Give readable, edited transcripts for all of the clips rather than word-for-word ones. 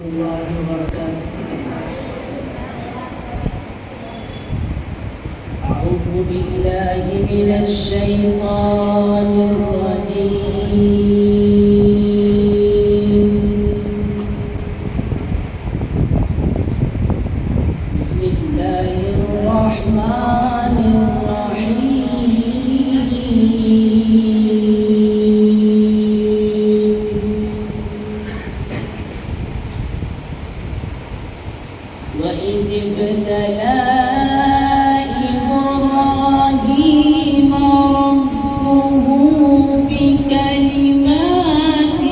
الله وبركاته. أعوذ بالله من الشيطان الرجيم. بسم الله الرحمن الرحيم. وإذ ابتلى إبراهيم ربه بكلمات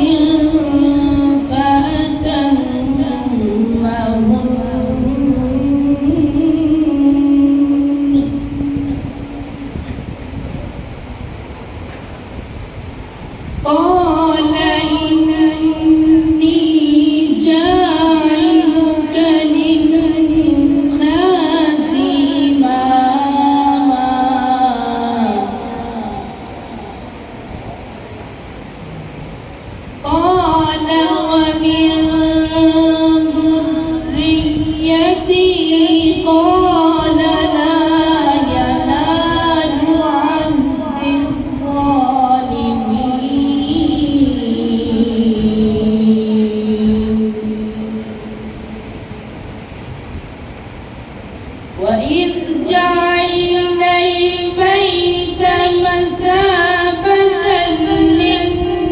فأتمهن قال إني جاعلك للناس إماما قال ومن ذريتي قال لا ينال عهد الظالمين. وإذ جعلنا البيت مثابة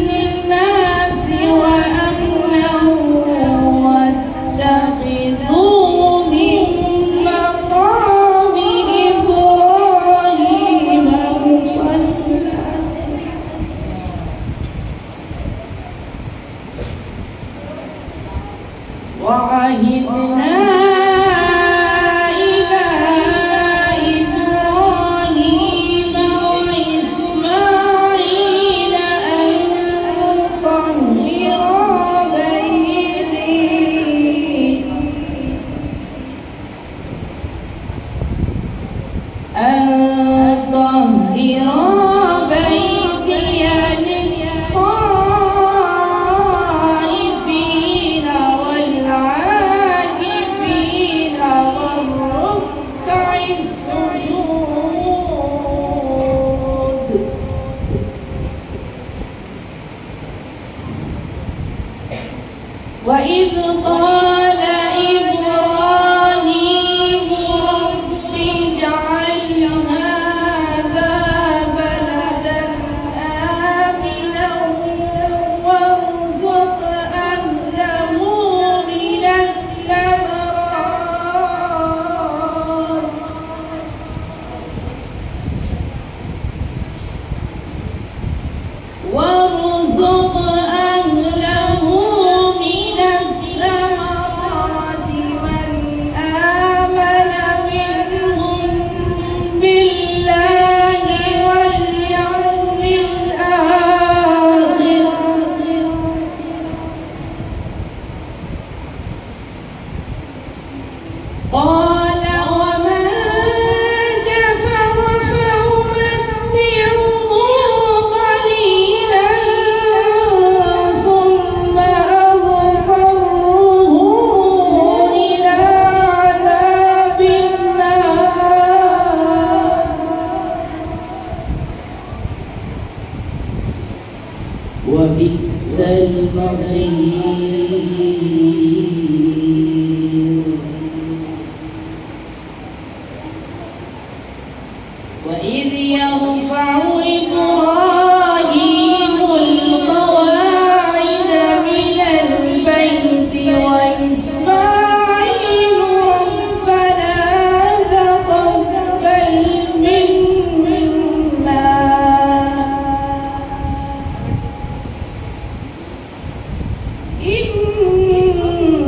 للناس وأمنا واتخذوا من مقام إبراهيم مصلى وعهدنا إلى إبراهيم وإسماعيل أن طهرا بيتي للطائفين والعاكفين والركع السجود. وإذ قال إبراهيم رب اجعل هذا بلدا آمنا وارزق أهله من الثمرات من آمن منهم بالله واليوم الآخر قال ومن كفر فأمتعه قليلا ثم أضطره إلى عذاب النار وبئس المصير. وإذ يرفع إبراهيم القواعد من البيت وإسماعيل ربنا تقبل منا إنك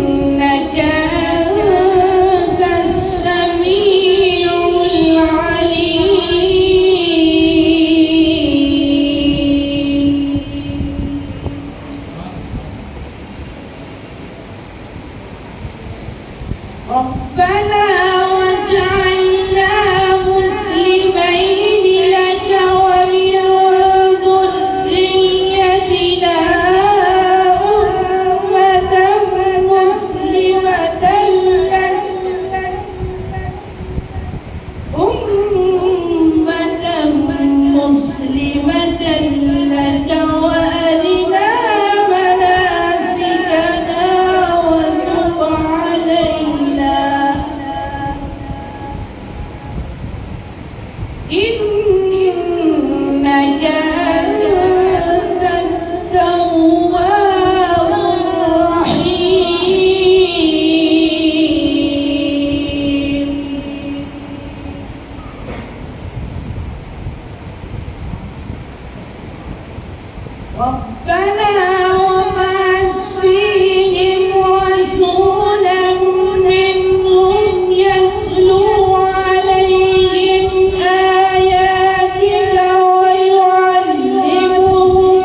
ربنا وابعث فيهم رسولا منهم يتلو عليهم آياتك ويعلمهم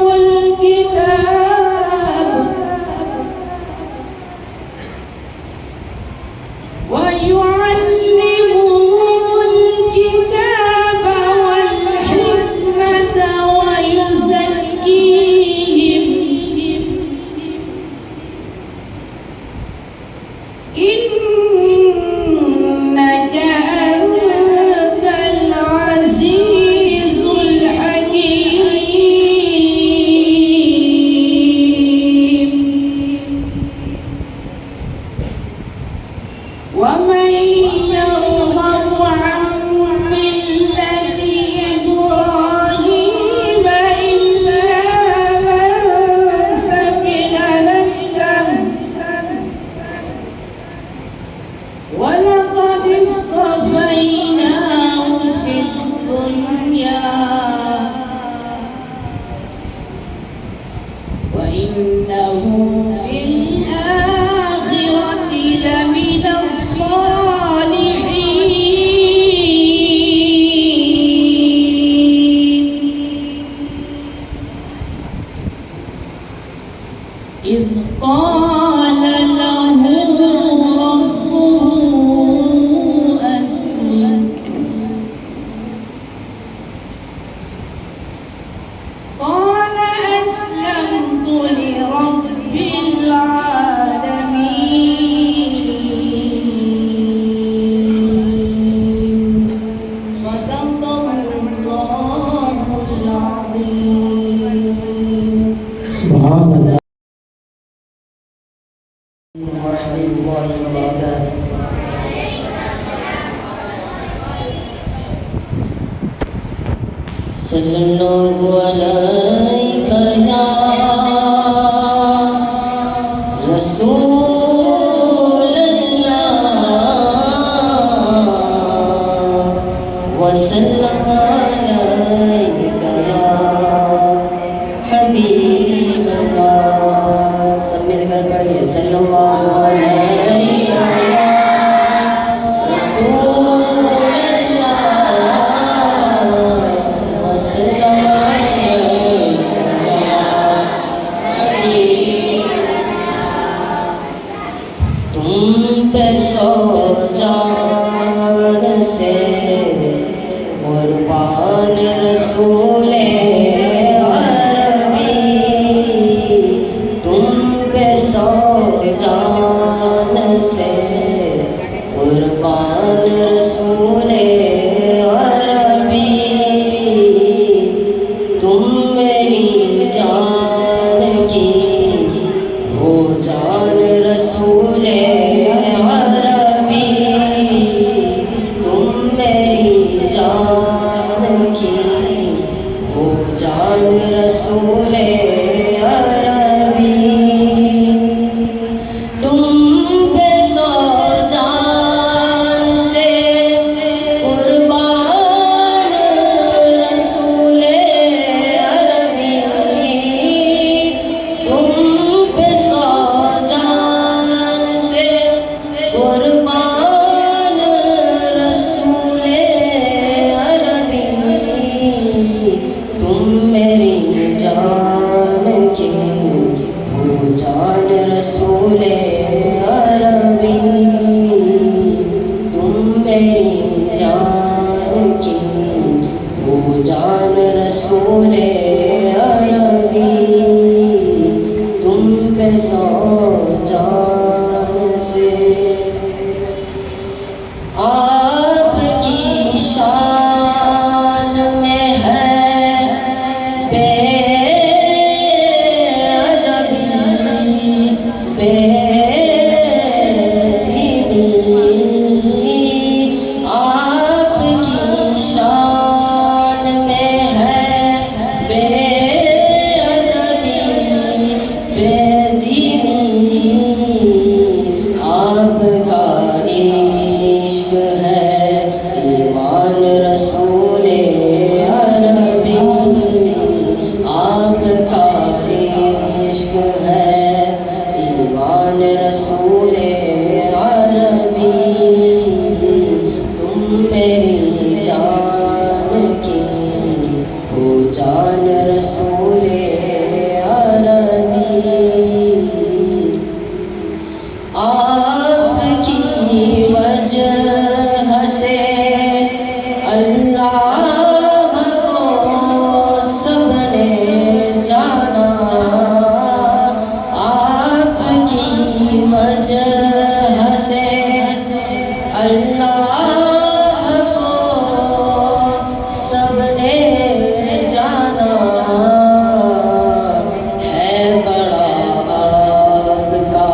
الكتاب والحكمة ويزكيهم إنك أنت العزيز الحكيم ومن يرغب عن ملة إبراهيم إلا من سفه نفسه ولقد اصطفيناه في الدنيا وإنه في الآخرة لمن الصالحين إذ قال له ربه أسلم قال أسلمت لرب العالمين صدق الله العظيم سبحان الله ورحمة الله وبركاته. صلى الله عليك يا رسول الله وسلم عليك يا حبيب الله. سب مل کر پڑھیے صلی اللہ علیہ یا رسول اللہ وسلم علیک یا حبیب. تم پہ سو جان سے قربان رسول جان سے قربان رسول عربی. تم میری جان کی ہو جان رسول عربی. تم میری جان کی ہو جان رسول عربی. تم پہ سو جان سے قربان رسول عربی. تم پہ سو جان سے قربان رسول عربی. تم میری جان کی ہو جان رسول عربی. تم میری جان کی ہو جان رسول عربی. تم پہ سو جان سے آپ کی شان میں ہے بے ادبی بے دینی. آپ کی شان میں ہے بے ادبی بے دینی. رسول عربی تم میری جان کی ہو جان رسول عربی آپ کی وجہ سے اللہ کو سب نے جانا آپ کی وجہ سے اللہ کو سب نے جانا ہے بڑا آپ کا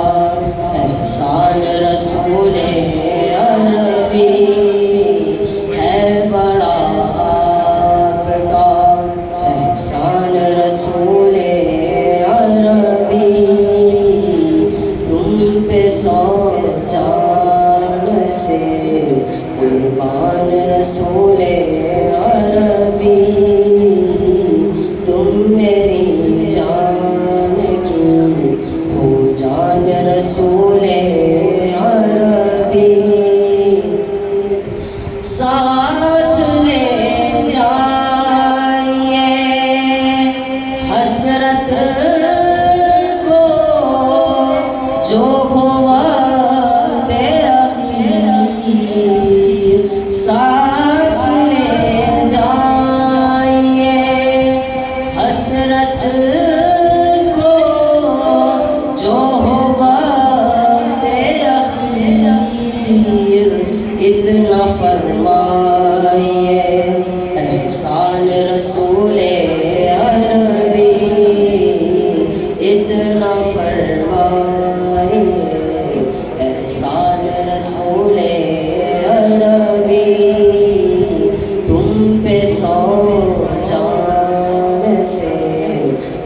احسان رسول عربی ہے بڑا آپ کا احسان رسول عربی تم پہ سو جان سے قربان رسول عربی تم میری جان کی ہو جان رسول عربی ساتھ لے جائیے حسرت کو جو ہوا اخیر ساتھ لے جائیے حسرت کو جو ہوا اخیر اتنا فرمائیے احسان رسول عربی اتنا فرمائیے احسان رسول عربی تم پہ سو جان سے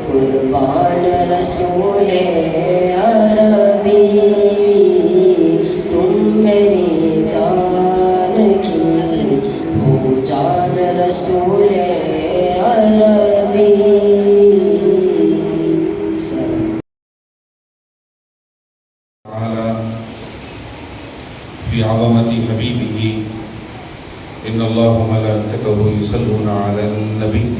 قربان رسول عربی تم میری جان کی ہو جان رسول عربی تعالى في عظمة حبيبه إن الله وملائكته يصلون على النبي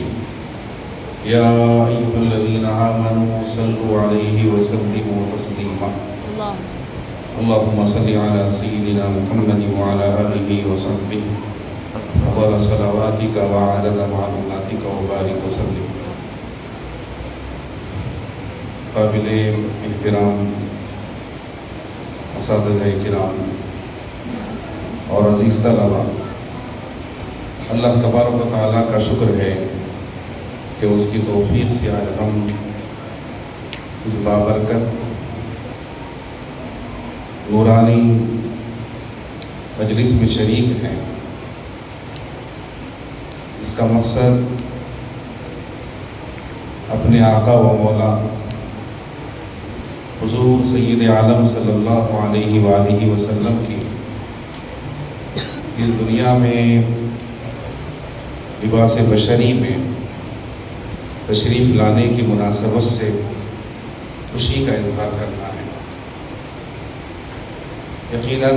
يا أيها الذين آمنوا صلوا عليه وسلموا تسليما اللهم صل على سيدنا محمد وعلى آله وصحبه أفضل صلواتك وعدد معلوماتك وبارك وسلم قابل احترام اساتذہ کرام اور عزیز طلبہ اللہ تبارک و تعالیٰ کا شکر ہے کہ اس کی توفیق سے آج ہم اس بابرکت نورانی مجلس میں شریک ہیں اس کا مقصد اپنے آقا و مولا حضور سید عالم صلی اللہ علیہ وآلہ وسلم کی اس دنیا میں لباس بشری میں تشریف لانے کی مناسبت سے خوشی کا اظہار کرنا ہے۔ یقیناً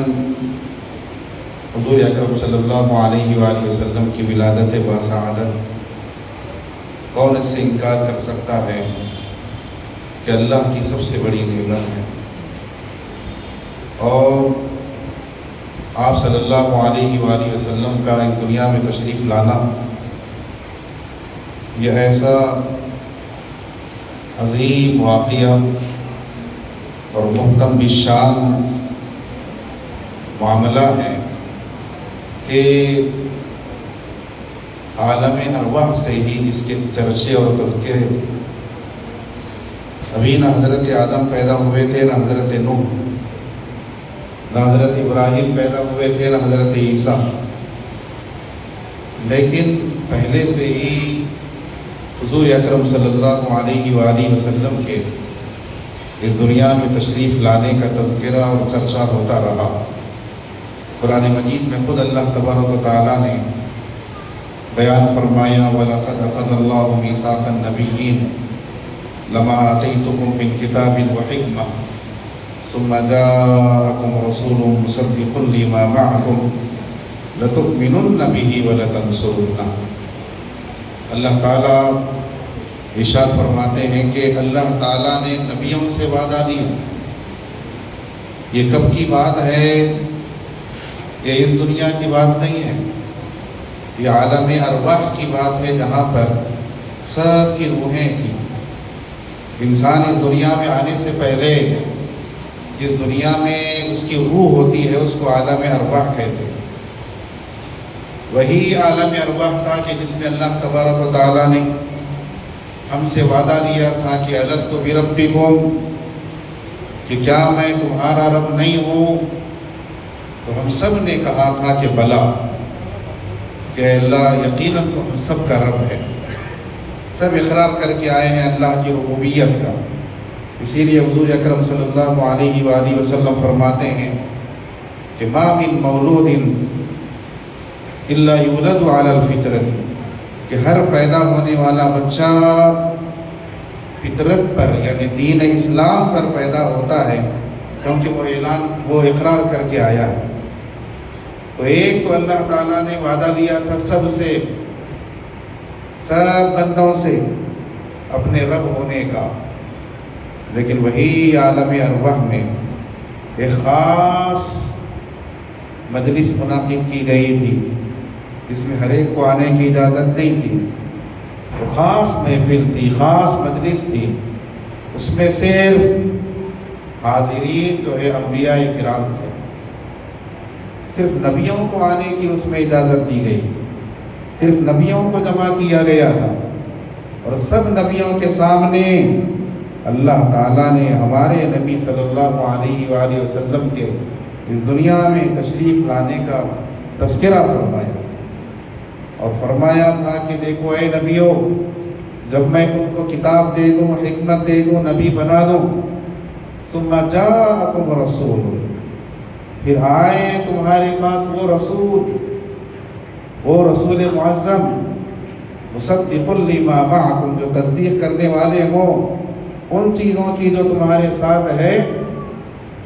حضور اکرم صلی اللہ علیہ وآلہ وسلم کی ولادت باسعادت کون اس سے انکار کر سکتا ہے کہ اللہ کی سب سے بڑی نعمت ہے، اور آپ صلی اللہ علیہ وآلہ وسلم کا اس دنیا میں تشریف لانا یہ ایسا عظیم واقعہ اور محتم بالشان معاملہ ہے کہ عالم ارواح سے ہی اس کے چرچے اور تذکرے تھے۔ ابھی نہ حضرت آدم پیدا ہوئے تھے، نہ حضرت نوح، نہ حضرت ابراہیم پیدا ہوئے تھے، نہ حضرت عیسیٰ، لیکن پہلے سے ہی حضور اکرم صلی اللہ علیہ وآلہ وسلم کے اس دنیا میں تشریف لانے کا تذکرہ اور چرچا ہوتا رہا۔ قرآن مجید میں خود اللہ تبارک و تعالیٰ نے بیان فرمایا وَلَقَدْ أَخَذَ اللَّهُ مِيثَاقَ النَّبِيِّينَ لَمَا آتَيْتُكُم مِّن كِتَابٍ وَحِكْمَةٍ ثم جاءكم رسول مصدق لما معكم لتؤمنن به ولتنصرنه۔ اللہ تعالیٰ ارشاد فرماتے ہیں کہ اللہ تعالیٰ نے نبیوں سے وعدہ لیا۔ یہ کب کی بات ہے؟ یہ اس دنیا کی بات نہیں ہے، یہ عالم ارواح کی بات ہے، جہاں پر سب کی روحیں تھیں۔ انسان اس دنیا میں آنے سے پہلے جس دنیا میں اس کی روح ہوتی ہے اس کو عالم ارواح کہتے ہیں۔ وہی عالم ارواح تھا کہ جس میں اللہ تبارک و تعالیٰ نے ہم سے وعدہ لیا تھا کہ الست بربکم، کہ کیا میں تمہارا رب نہیں ہوں؟ تو ہم سب نے کہا تھا کہ بلا، کہ اللہ یقیناً تو ہم سب کا رب ہے۔ سب اقرار کر کے آئے ہیں اللہ کی ربوبیت کا۔ اسی لیے حضور اکرم صلی اللہ علیہ وآلہ وسلم فرماتے ہیں کہ ما من مولود الا یولد علی الفطرۃ، کہ ہر پیدا ہونے والا بچہ فطرت پر یعنی دین اسلام پر پیدا ہوتا ہے، کیونکہ وہ اقرار کر کے آیا ہے۔ تو ایک تو اللہ تعالیٰ نے وعدہ لیا تھا سب سے، سب بندوں سے اپنے رب ہونے کا، لیکن وہی عالم ارواح میں ایک خاص مجلس منعقد کی گئی تھی جس میں ہر ایک کو آنے کی اجازت نہیں تھی۔ وہ خاص محفل تھی، خاص مجلس تھی، اس میں صرف حاضرین جو ہے انبیاء کرام تھے، صرف نبیوں کو آنے کی اس میں اجازت دی گئی، صرف نبیوں کو جمع کیا گیا تھا، اور سب نبیوں کے سامنے اللہ تعالیٰ نے ہمارے نبی صلی اللہ علیہ وآلہ وسلم کے اس دنیا میں تشریف لانے کا تذکرہ فرمایا، اور فرمایا تھا کہ دیکھو اے نبیوں، جب میں تم کو کتاب دے دوں، حکمت دے دوں، نبی بنا دوں، ثم جاءکم رسول، پھر آئے تمہارے پاس وہ رسول معظم، مصدق لما معکم، جو تصدیق کرنے والے ہوں ان چیزوں کی جو تمہارے ساتھ ہے،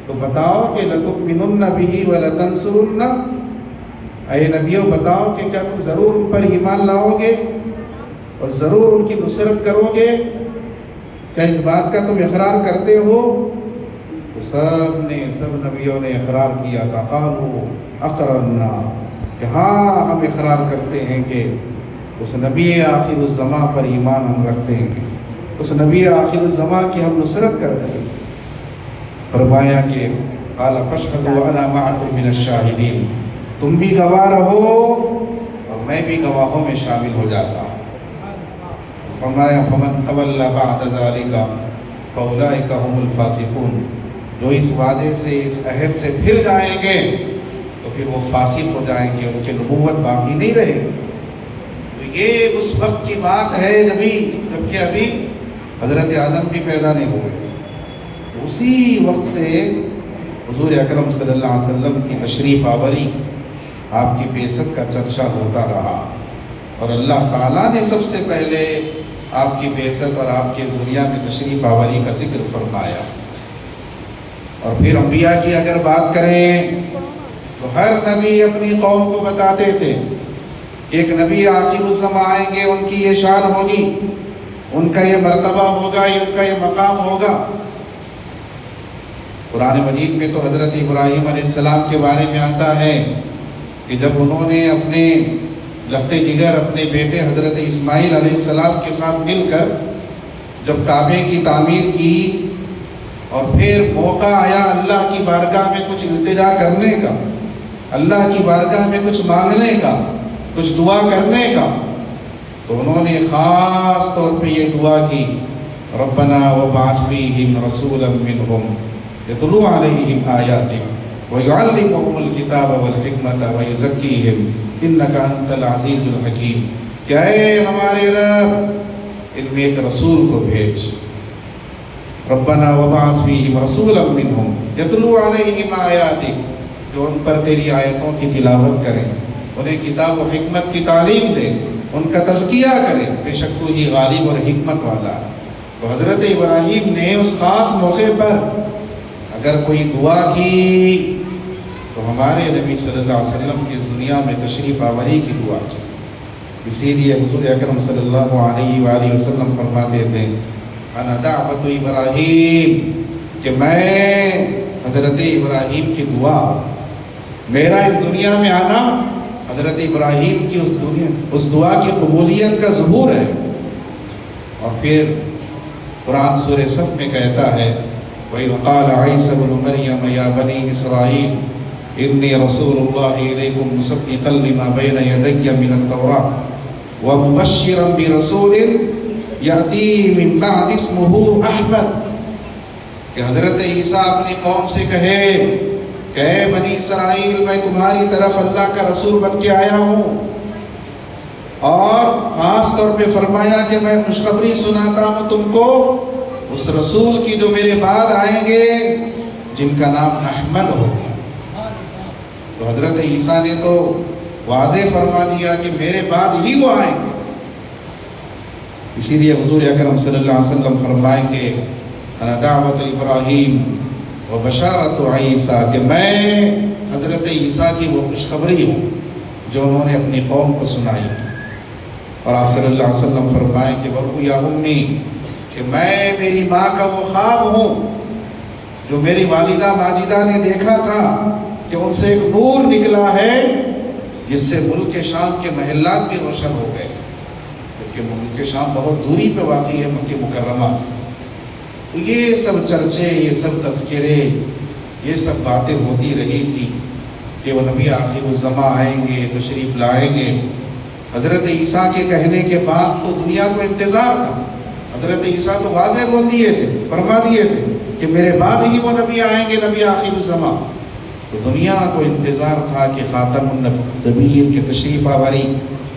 تو بتاؤ کہ لتؤمنن بہ ولتنصرنہ، اے نبیوں بتاؤ کہ کیا تم ضرور ان پر ایمان لاؤ گے اور ضرور ان کی نصرت کرو گے؟ کیا اس بات کا تم اقرار کرتے ہو؟ تو سب نبیوں نے اقرار کیا تھا، قالوا اقررنا، کہ ہاں ہم اقرار کرتے ہیں کہ اس نبی آخر الزماں پر ایمان ہم رکھتے ہیں، اس نبی آخر الزماں کی ہم نصرت کرتے ہیں۔ فرمایا کہ قال فاشهدوا وانا معكم من الشاہدین، تم بھی گواہ رہو اور میں بھی گواہوں میں شامل ہو جاتا ہوں۔ فرمایا فمن تولى بعد ذلك فاولئک هم الفاسقون، جو اس وعدے سے، اس عہد سے پھر جائیں گے تو پھر وہ فاسق ہو جائیں گے، ان کی نبوت باقی نہیں رہے گی۔ تو یہ اس وقت کی بات ہے جبکہ ابھی حضرت آدم بھی پیدا نہیں ہوئے۔ اسی وقت سے حضور اکرم صلی اللہ علیہ وسلم کی تشریف آوری، آپ کی بعثت کا چرچا ہوتا رہا، اور اللہ تعالیٰ نے سب سے پہلے آپ کی بعثت اور آپ کی دنیا میں تشریف آوری کا ذکر فرمایا۔ اور پھر انبیاء کی اگر بات کریں تو ہر نبی اپنی قوم کو بتاتے تھے، ایک نبی آخر الزماں آئیں گے، ان کی یہ شان ہوگی، ان کا یہ مرتبہ ہوگا، ان کا یہ مقام ہوگا۔ قرآن مجید میں تو حضرت ابراہیم علیہ السلام کے بارے میں آتا ہے کہ جب انہوں نے اپنے لخت جگر اپنے بیٹے حضرت اسماعیل علیہ السلام کے ساتھ مل کر جب کعبے کی تعمیر کی، اور پھر موقع آیا اللہ کی بارگاہ میں کچھ التجا کرنے کا، اللہ کی بارگاہ میں کچھ مانگنے کا، کچھ دعا کرنے کا، تو انہوں نے خاص طور پہ یہ دعا کی، ربنا وابعث فیہم رسولا منہم یتلو علیہم آیاتک ویعلمہم الکتاب والحکمت ویزکیہم انک انت العزیز الحکیم، کہ اے ہمارے رب ان میں ایک رسول کو بھیج، ربنا وابعث فیہم رسولا منہم یتلو علیہم آیاتک، جو ان پر تیری آیتوں کی تلاوت کریں، انہیں کتاب و حکمت کی تعلیم دے، ان کا تزکیہ کرے، بے شک تو ہی غالب اور حکمت والا ہے۔ تو حضرت ابراہیم نے اس خاص موقع پر اگر کوئی دعا کی تو ہمارے نبی صلی اللہ علیہ وسلم کی اس دنیا میں تشریف آوری کی دعا کی. اسی لیے حضور اکرم صلی اللہ علیہ وآلہ وسلم فرماتے تھے انا دعوت ابراہیم، کہ میں حضرت ابراہیم کی دعا، میرا اس دنیا میں آنا حضرت ابراہیم کی اس دعا کی قبولیت کا ظہور ہے. اور پھر قرآن سورہ صف میں کہتا ہے وَإِذْ قَالَ عِيسَى ابْنُ مَرْيَمَ يَا بَنِي إِسْرَائِيلَ إِنِّي رَسُولُ اللَّهِ إِلَيْكُمْ مُصَدِّقًا لِمَا بَيْنَ يَدَيَّ مِنَ التَّوْرَاةِ وَمُبَشِّرًا بِرَسُولٍ يَأْتِي مِن بَعْدِي اسْمُهُ أَحْمَدُ، کہ حضرت عیسیٰ اپنی قوم سے کہے کہ اے بنی اسرائیل، میں تمہاری طرف اللہ کا رسول بن کے آیا ہوں، اور خاص طور پہ فرمایا کہ میں خوشخبری سناتا ہوں تم کو اس رسول کی جو میرے بعد آئیں گے جن کا نام احمد ہوگا. تو حضرت عیسیٰ نے تو واضح فرما دیا کہ میرے بعد ہی وہ آئیں گے. اسی لیے حضور اکرم صلی اللہ علیہ وسلم فرمائیں کہ انا دعوت ابراہیم و بشارت عیسیٰ، کہ میں حضرت عیسیٰ کی وہ خوشخبری ہوں جو انہوں نے اپنی قوم کو سنائی تھی. اور آپ صلی اللہ علیہ وسلم فرمائیں کہ وَرُؤْيَا أُمِّي، کہ میں میری ماں کا وہ خواب ہوں جو میری والدہ ماجدہ نے دیکھا تھا کہ ان سے ایک نور نکلا ہے جس سے ملک شام کے محلات بھی روشن ہو گئے، کیونکہ ملک شام بہت دوری پہ واقع ہے مکہ مکرمہ سے. تو یہ سب چرچے، یہ سب تذکرے، یہ سب باتیں ہوتی رہی تھی کہ وہ نبی آخر الزماں آئیں گے، تشریف لائیں گے. حضرت عیسیٰ کے کہنے کے بعد تو دنیا کو انتظار تھا. حضرت عیسیٰ تو واضح بول دیے تھے، فرما دیے تھے کہ میرے بعد ہی وہ نبی آئیں گے، نبی آخر الزماں. تو دنیا کو انتظار تھا کہ خاتم النبیین کی تشریف آوری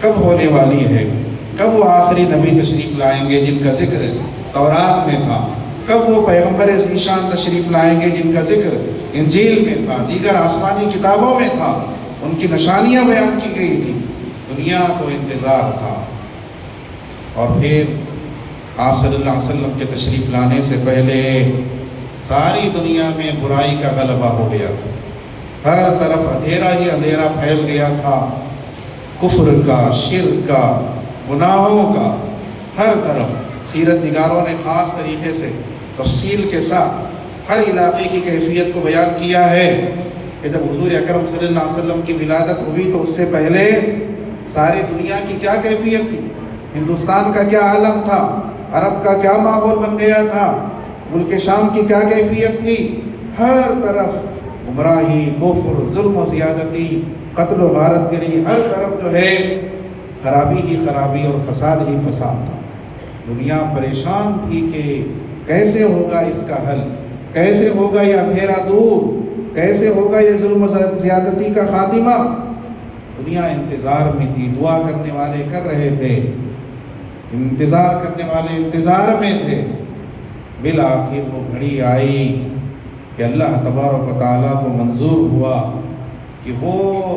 کب ہونے والی ہے، کب وہ آخری نبی تشریف لائیں گے جن کا ذکر تورات میں تھا، کب وہ پیغمبر ذیشان تشریف لائیں گے جن کا ذکر انجیل میں تھا، دیگر آسمانی کتابوں میں تھا، ان کی نشانیاں بیان کی گئی تھی. دنیا کو انتظار تھا. اور پھر آپ صلی اللہ علیہ وسلم کے تشریف لانے سے پہلے ساری دنیا میں برائی کا غلبہ ہو گیا تھا. ہر طرف اندھیرا ہی اندھیرا پھیل گیا تھا، کفر کا، شرک کا، گناہوں کا، ہر طرف. سیرت نگاروں نے خاص طریقے سے تفصیل کے ساتھ ہر علاقے کی کیفیت کو بیان کیا ہے کہ جب حضور اکرم صلی اللہ علیہ وسلم کی ولادت ہوئی تو اس سے پہلے ساری دنیا کی کیا کیفیت تھی، ہندوستان کا کیا عالم تھا، عرب کا کیا ماحول بن گیا تھا، ملک شام کی کیا کیفیت تھی. ہر طرف گمراہی، کفر، ظلم و زیادتی، قتل و غارت گری، ہر طرف جو ہے خرابی ہی خرابی اور فساد ہی فساد تھا. دنیا پریشان تھی کہ کیسے ہوگا اس کا حل، کیسے ہوگا یہ اندھیرا دور، کیسے ہوگا یہ ظلم و زیادتی کا خاتمہ. دنیا انتظار میں تھی. دعا کرنے والے کر رہے تھے، انتظار کرنے والے انتظار میں تھے. بالآخر وہ گھڑی آئی کہ اللہ تبارک و تعالیٰ کو منظور ہوا کہ وہ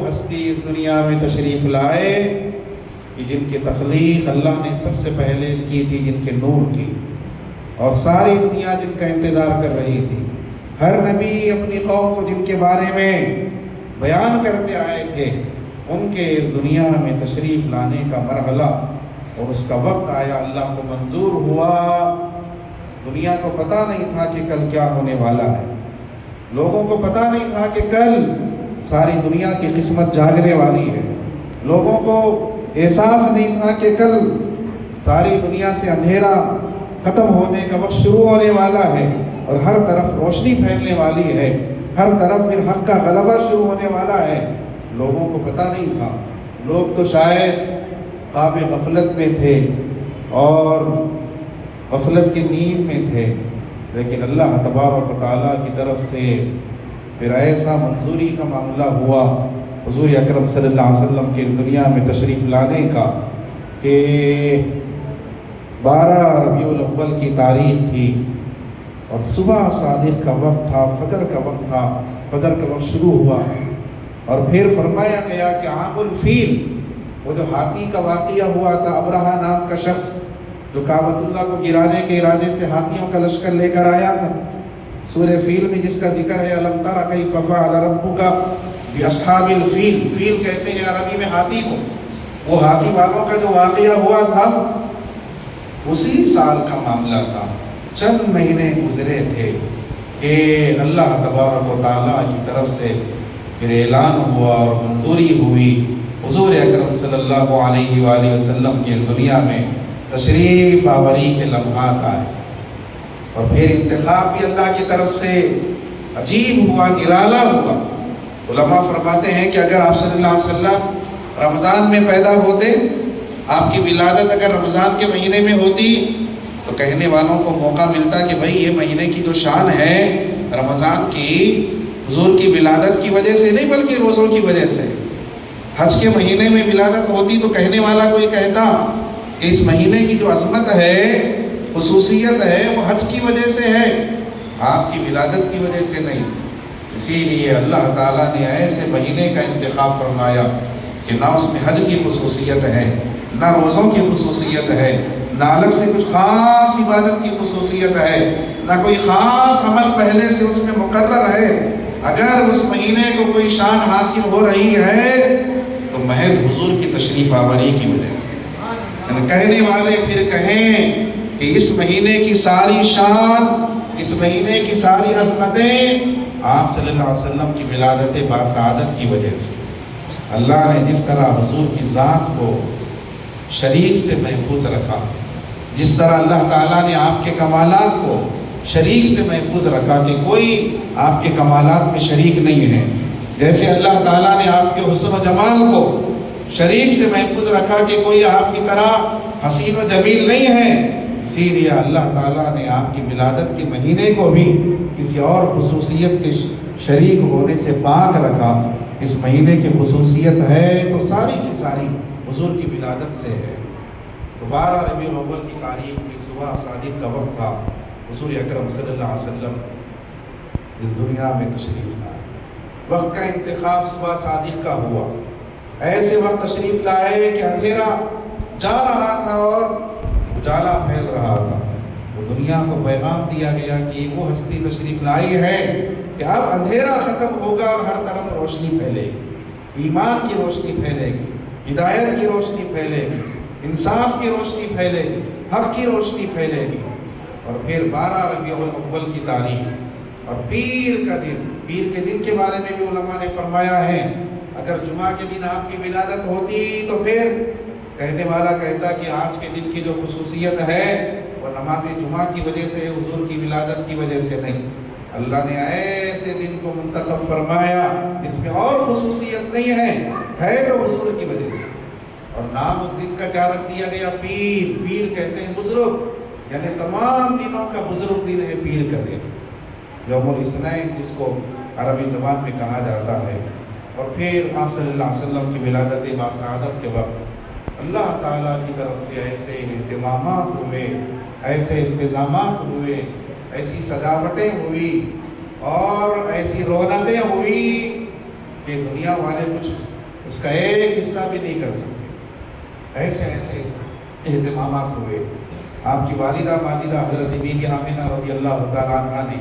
ہستی اس دنیا میں تشریف لائے کہ جن کی تخلیق اللہ نے سب سے پہلے کی تھی، جن کے نور کی، اور ساری دنیا جن کا انتظار کر رہی تھی. ہر نبی اپنی قوم کو جن کے بارے میں بیان کرتے آئے تھے، ان کے اس دنیا میں تشریف لانے کا مرحلہ اور اس کا وقت آیا، اللہ کو منظور ہوا. دنیا کو پتہ نہیں تھا کہ کل کیا ہونے والا ہے. لوگوں کو پتہ نہیں تھا کہ کل ساری دنیا کی قسمت جاگنے والی ہے. لوگوں کو احساس نہیں تھا کہ کل ساری دنیا سے اندھیرا ختم ہونے کا وقت شروع ہونے والا ہے اور ہر طرف روشنی پھیلنے والی ہے، ہر طرف پھر حق کا غلبہ شروع ہونے والا ہے. لوگوں کو پتہ نہیں تھا. لوگ تو شاید خواب غفلت میں تھے اور غفلت کی نیند میں تھے، لیکن اللہ تبارک و تعالیٰ کی طرف سے پھر ایسا منظوری کا معاملہ ہوا حضور اکرم صلی اللہ علیہ وسلم کے دنیا میں تشریف لانے کا کہ 12 ربیع الاول کی تاریخ تھی اور صبح صادق کا وقت تھا، فجر کا وقت تھا. فجر کا وقت شروع ہوا اور پھر فرمایا گیا کہ عام الفیل، وہ جو ہاتھی کا واقعہ ہوا تھا، ابرہہ نام کا شخص جو کعبۃ اللہ کو گرانے کے ارادے سے ہاتھیوں کا لشکر لے کر آیا تھا، سورہ فیل میں جس کا ذکر ہے الم تر کیف فعل ربک باصحاب الفیل، فیل کہتے ہیں عربی میں ہاتھی کو، وہ ہاتھی والوں کا جو واقعہ ہوا تھا اسی سال کا معاملہ تھا، چند مہینے گزرے تھے کہ اللہ تبارک و تعالیٰ کی طرف سے پھر اعلان ہوا اور منظوری ہوئی، حضور اکرم صلی اللہ علیہ وآلہ وسلم کی اس دنیا میں تشریف آوری کے لمحات آئے، اور پھر انتخاب بھی اللہ کی طرف سے عجیب ہوا، نرالا ہوا۔ علماء فرماتے ہیں کہ اگر آپ صلی اللہ علیہ وسلم رمضان میں پیدا ہوتے، آپ کی ولادت اگر رمضان کے مہینے میں ہوتی تو کہنے والوں کو موقع ملتا کہ بھئی یہ مہینے کی جو شان ہے رمضان کی، حضور کی ولادت کی وجہ سے نہیں بلکہ روزوں کی وجہ سے۔ حج کے مہینے میں ولادت ہوتی تو کہنے والا کوئی کہتا کہ اس مہینے کی جو عظمت ہے، خصوصیت ہے، وہ حج کی وجہ سے ہے، آپ کی ولادت کی وجہ سے نہیں۔ اسی لیے اللہ تعالیٰ نے ایسے مہینے کا انتخاب فرمایا کہ نہ اس میں حج کی خصوصیت ہے، نہ روزوں کی خصوصیت ہے، نہ الگ سے کچھ خاص عبادت کی خصوصیت ہے، نہ کوئی خاص عمل پہلے سے اس میں مقرر ہے۔ اگر اس مہینے کو کوئی شان حاصل ہو رہی ہے تو محض حضور کی تشریف آوری کی وجہ سے۔ یعنی کہنے والے پھر کہیں کہ اس مہینے کی ساری شان، اس مہینے کی ساری عظمتیں آپ صلی اللہ علیہ وسلم کی ولادت باسعادت کی وجہ سے۔ اللہ نے جس طرح حضور کی ذات کو شریک سے محفوظ رکھا، جس طرح اللہ تعالیٰ نے آپ کے کمالات کو شریک سے محفوظ رکھا کہ کوئی آپ کے کمالات میں شریک نہیں ہے، جیسے اللہ تعالیٰ نے آپ کے حسن و جمال کو شریک سے محفوظ رکھا کہ کوئی آپ کی طرح حسین و جمیل نہیں ہے، اسی لیے اللہ تعالیٰ نے آپ کی ولادت کے مہینے کو بھی کسی اور خصوصیت کے شریک ہونے سے پاک رکھا۔ اس مہینے کی خصوصیت ہے تو ساری کی ساری حضور کی ولادت سے ہے۔ تو 12 ربیع الاول کی تاریخ کی صبح صادق کا وقت تھا، حضور اکرم صلی اللہ علیہ وسلم اس دنیا میں تشریف لائے۔ وقت کا انتخاب صبح صادق کا ہوا، ایسے وقت تشریف لائے کہ اندھیرا جا رہا تھا اور اجالا پھیل رہا تھا۔ تو دنیا کو پیغام دیا گیا کہ وہ ہستی تشریف لائی ہے کہ اب اندھیرا ختم ہوگا اور ہر طرف روشنی پھیلے گی، ایمان کی روشنی پھیلے گی، ہدایت کی روشنی پھیلے گی، انصاف کی روشنی پھیلے گی، حق کی روشنی پھیلے گی۔ اور پھر 12 ربیع الاول کی تاریخ اور پیر کا دن، پیر کے دن کے بارے میں بھی علماء نے فرمایا ہے اگر جمعہ کے دن آپ کی ولادت ہوتی تو پھر کہنے والا کہتا کہ آج کے دن کی جو خصوصیت ہے وہ نماز جمعہ کی وجہ سے ہے، حضور کی ولادت کی وجہ سے نہیں۔ اللہ نے ایسے دن کو منتخب فرمایا اس میں اور خصوصیت نہیں ہے تو حضور کی وجہ سے۔ اور نام اس دن کا کیا رکھ دیا گیا؟ پیر۔ پیر کہتے ہیں بزرگ، یعنی تمام دنوں کا بزرگ دن ہے پیر کا دن، یوم الاثنین جس کو عربی زبان میں کہا جاتا ہے۔ اور پھر آپ صلی اللہ علیہ وسلم کی ولادت باسعادت کے وقت اللہ تعالیٰ کی طرف سے ایسے اہتمامات ہوئے، ایسے انتظامات ہوئے، ایسی سجاوٹیں ہوئی اور ایسی رونقیں ہوئی کہ دنیا والے کچھ اس کا ایک حصہ بھی نہیں کر سکتے، ایسے ایسے اہتمامات ہوئے۔ آپ کی والدہ ماجدہ حضرت بی بی آمنہ رضی اللہ تعالیٰ عنہ نے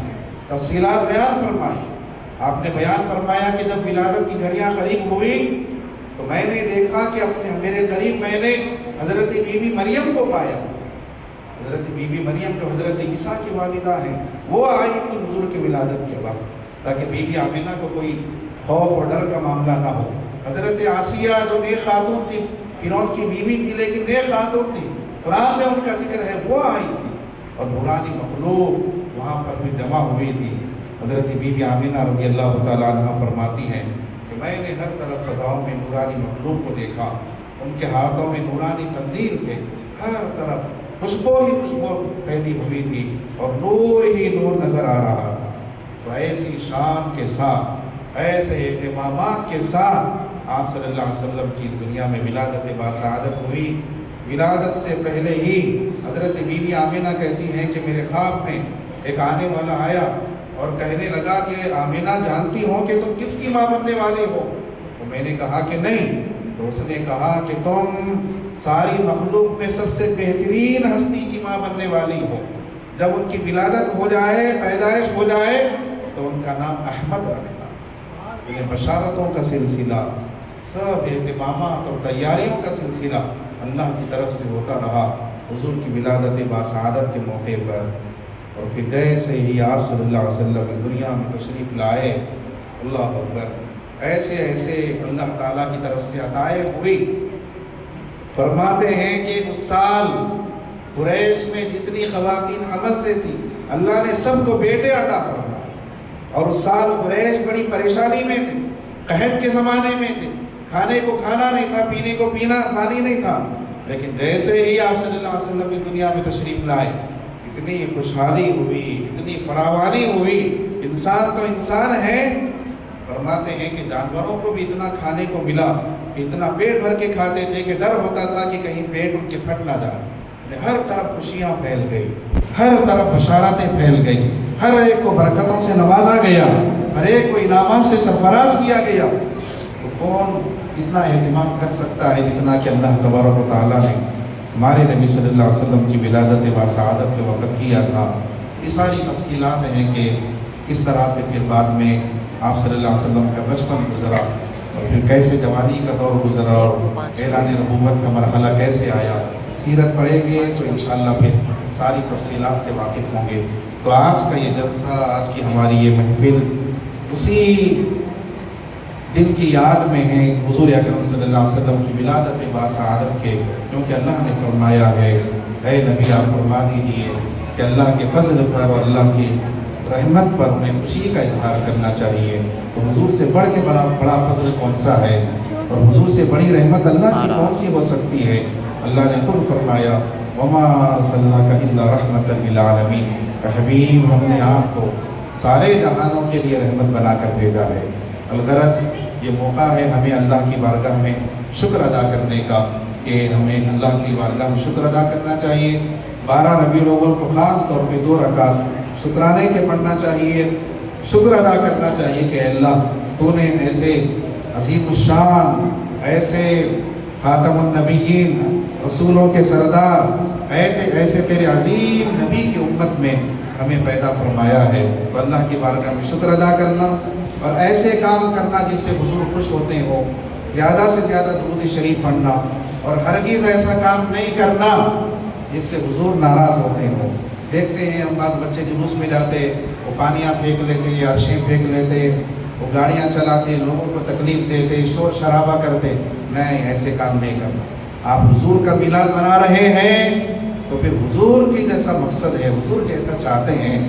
تفصیلات بیان فرمائی۔ آپ نے بیان فرمایا کہ جب ولادت کی گھڑیاں قریب ہوئی تو میں نے دیکھا کہ میرے قریب میں نے حضرت بی بی مریم کو پایا۔ حضرت بی بی مریم جو حضرت عیسیٰ کی والدہ ہیں وہ آئی تھی حضور کی ولادت کے وقت، تاکہ بی بی آمنہ کو کوئی خوف اور ڈر کا معاملہ نہ ہو۔ حضرت آسیہ جو نیک خاتون تھی، فرعون کی بیوی تھی لیکن نیک خاتون تھی، قرآن میں ان کا ذکر ہے، وہ آئی تھی اور نورانی مخلوق وہاں پر بھی جمع ہوئی تھی۔ حضرت بی بی آمنہ رضی اللہ تعالیٰ عنہ فرماتی ہیں کہ میں نے ہر طرف فضاؤں میں نورانی مخلوق کو دیکھا، ان کے ہاتھوں میں نورانی قندیل تھے، ہر طرف خوشبو ہی خوشبو پھیلی ہوئی تھی اور نور ہی نور نظر آ رہا تھا۔ تو ایسی شان کے ساتھ، ایسے اہتمامات کے ساتھ آپ صلی اللہ علیہ وسلم کی دنیا میں ولادت باسعادت ہوئی۔ ولادت سے پہلے ہی حضرت بی بی آمنہ کہتی ہیں کہ میرے خواب میں ایک آنے والا آیا اور کہنے لگا کہ آمنہ جانتی ہو کہ تم کس کی ماں بننے والے ہو؟ تو میں نے کہا کہ نہیں۔ تو اس نے کہا کہ تم ساری مخلوق میں سب سے بہترین ہستی کی ماں بننے والی ہو۔ جب ان کی ولادت ہو جائے، پیدائش ہو جائے تو ان کا نام احمد رکھنا۔ انہیں بشارتوں کا سلسلہ، سب اہتمامات اور تیاریوں کا سلسلہ اللہ کی طرف سے ہوتا رہا حضور کی ولادت باسعادت کے موقع پر۔ اور پھر جیسے ہی آپ صلی اللہ علیہ وسلم دنیا میں تشریف لائے، اللہ اکبر، ایسے ایسے اللہ تعالیٰ کی طرف سے عطائیں ہوئی۔ فرماتے ہیں کہ اس سال قریش میں جتنی خواتین عمل سے تھی اللہ نے سب کو بیٹے عطا فرمائے، اور اس سال قریش بڑی پریشانی میں تھے، قحط کے زمانے میں تھے، کھانے کو کھانا نہیں تھا، پینے کو پینا پانی نہیں تھا، لیکن جیسے ہی آپ صلی اللہ علیہ وسلم کی دنیا میں تشریف لائے اتنی خوشحالی ہوئی، اتنی فراوانی ہوئی۔ انسان تو انسان ہے، فرماتے ہیں کہ جانوروں کو بھی اتنا کھانے کو ملا، اتنا پیٹ بھر کے کھاتے تھے کہ ڈر ہوتا تھا کہ کہیں پیٹ ان کے پھٹ نہ جائے۔ ہر طرف خوشیاں پھیل گئی، ہر طرف بشارتیں پھیل گئی، ہر ایک کو برکتوں سے نوازا گیا، ہر ایک کو انعامات سے سرفراز کیا گیا۔ تو کون اتنا اہتمام کر سکتا ہے جتنا کہ اللہ تبارک و تعالیٰ نے ہمارے نبی صلی اللہ علیہ وسلم کی ولادت باسعادت کے وقت کیا تھا۔ یہ ساری تفصیلات ہیں کہ کس طرح سے پھر بعد میں آپ صلی اللہ علیہ وسلم کا بچپن گزرا، اور پھر کیسے جوانی کا دور گزرا، اور اعلان نبوت کا مرحلہ کیسے آیا۔ سیرت پڑھیں گے تو انشاءاللہ پھر ساری تفصیلات سے واقف ہوں گے۔ تو آج کا یہ جلسہ، آج کی ہماری یہ محفل اسی دن کی یاد میں ہے، حضور اکرم صلی اللہ علیہ وسلم کی ولادت باسعادت کے، کیونکہ اللہ نے فرمایا ہے، اے نبی آپ فرما دیجیے کہ اللہ کے فضل پر اور اللہ کی رحمت پر انہیں خوشی کا اظہار کرنا چاہیے۔ تو حضور سے بڑھ کے بڑا فضل کون سا ہے، اور حضور سے بڑی رحمت اللہ کی کون سی ہو سکتی ہے۔ اللہ نے خود فرمایا وما ارسلناک الا رحمۃ للعالمین، کہ حبیب ہم نے آپ کو سارے جہانوں کے لیے رحمت بنا کر بھیجا ہے۔ الغرض یہ موقع ہے ہمیں اللہ کی بارگاہ میں شکر ادا کرنے کا، کہ ہمیں اللہ کی بارگاہ میں شکر ادا کرنا چاہیے۔ 12 ربیع الاول کو خاص طور پہ 2 رکعت شکرانے کے پڑھنا چاہیے، شکر ادا کرنا چاہیے کہ اللہ تو نے ایسے عظیم الشان، ایسے خاتم النبیین، رسولوں کے سردار، ایسے تیرے عظیم نبی کی امت میں ہمیں پیدا فرمایا ہے۔ تو اللہ کی بارگاہ میں شکر ادا کرنا، اور ایسے کام کرنا جس سے حضور خوش ہوتے ہو، زیادہ سے زیادہ درود شریف پڑھنا، اور ہرگز ایسا کام نہیں کرنا جس سے حضور ناراض ہوتے ہو۔ دیکھتے ہیں ہم بعض بچے جلوس میں جاتے، وہ پانیاں پھینک لیتے، عرشیں پھینک لیتے، وہ گاڑیاں چلاتے، لوگوں کو تکلیف دیتے، شور شرابہ کرتے۔ نہیں، ایسے کام نہیں کرنا۔ آپ حضور کا میلاد منا رہے ہیں تو پھر حضور کی جیسا مقصد ہے، حضور جیسا چاہتے ہیں،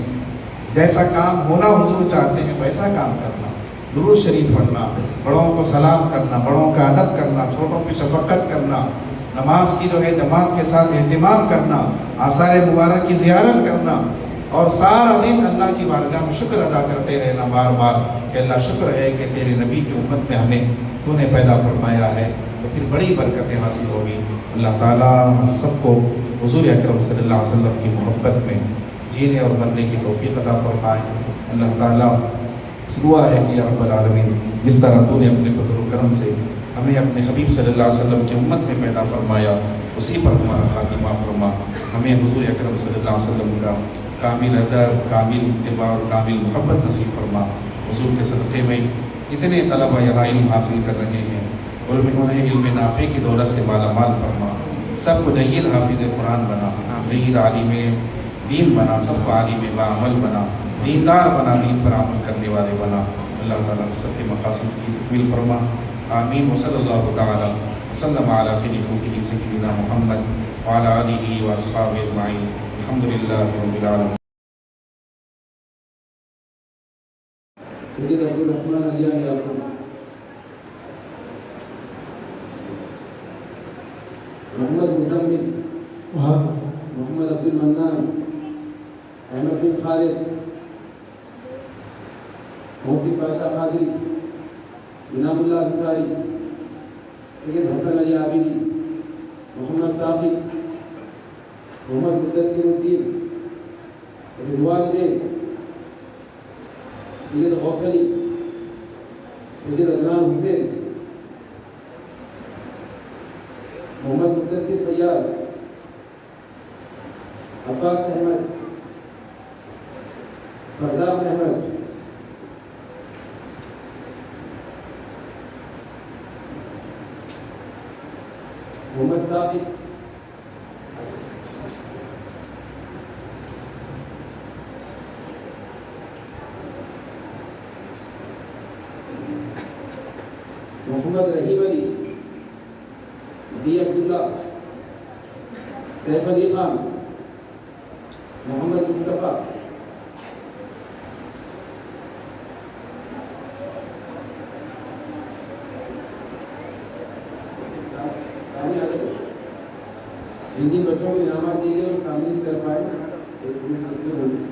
جیسا کام ہونا حضور چاہتے ہیں، ویسا کام کرنا، درود شریف پڑھنا، بڑوں کو سلام کرنا، بڑوں کا ادب کرنا، چھوٹوں کی شفقت کرنا، نماز کی جو ہے جماعت کے ساتھ اہتمام کرنا، آثار مبارک کی زیارت کرنا، اور سارا دن اللہ کی بارگاہ میں شکر ادا کرتے رہنا بار بار کہ اللہ شکر ہے کہ تیرے نبی کی امت میں ہمیں تو نے پیدا فرمایا ہے۔ تو پھر بڑی برکتیں حاصل ہوگی۔ اللہ تعالیٰ ہم سب کو حضور اکرم صلی اللہ علیہ وسلم کی محبت میں جینے اور مرنے کی توفیق عطا فرمائے۔ اللہ تعالیٰ دعا ہے کہ یا رب العالمین، جس طرح تو نے اپنے فضل و کرم سے ہمیں اپنے حبیب صلی اللہ علیہ وسلم کی امت میں پیدا فرمایا، اسی پر ہمارا خاتمہ فرما۔ ہمیں حضور اکرم صلی اللہ علیہ وسلم کا کامل ادب، کامل اتباع اور کامل محبت نصیب فرما۔ حضور کے صدقے میں جتنے طلبہ یہاں علم حاصل کر رہے ہیں، انہیں علم نافع کی دولت سے مالا مال فرما، سب کو جید حافظ قرآن بنا، جید عالم دین بنا، سب کو عالم باعمل بنا، دیندار بنا، دین پر عمل کرنے والے بنا۔ اللہ تعالیٰ سب کے مقاصد کی تکمیل فرما۔ آمین۔ وصلی اللہ تعالیٰ وسلم علی خیر خلقہ سیدنا محمد وعلی آلہ واصحابہ اجمعین۔ الحمدللہ رب العالمین۔ سید عبد الرحمن علیہ یعقوب، محمد مزمل، محمد عبد المنان، احمد بن خالد، محسن پاشا قادری، انعام اللہ انصاری، سید حسن علی عابدی، محمد ثاقب، محمد مدثر الدین، رضوان بے، سید غوث علی، سید عدنان حسین، محمد مدثر فیاض، عباس احمد، رزاق احمد، محمد ثاقب، محمد رحیم علی، ڈی عبداللہ، سیف علی خان، محمد مصطفیٰ، سامنے آ جائے جن جن بچوں کو انعامات دیے گئے اور سامنے کی طرف آئے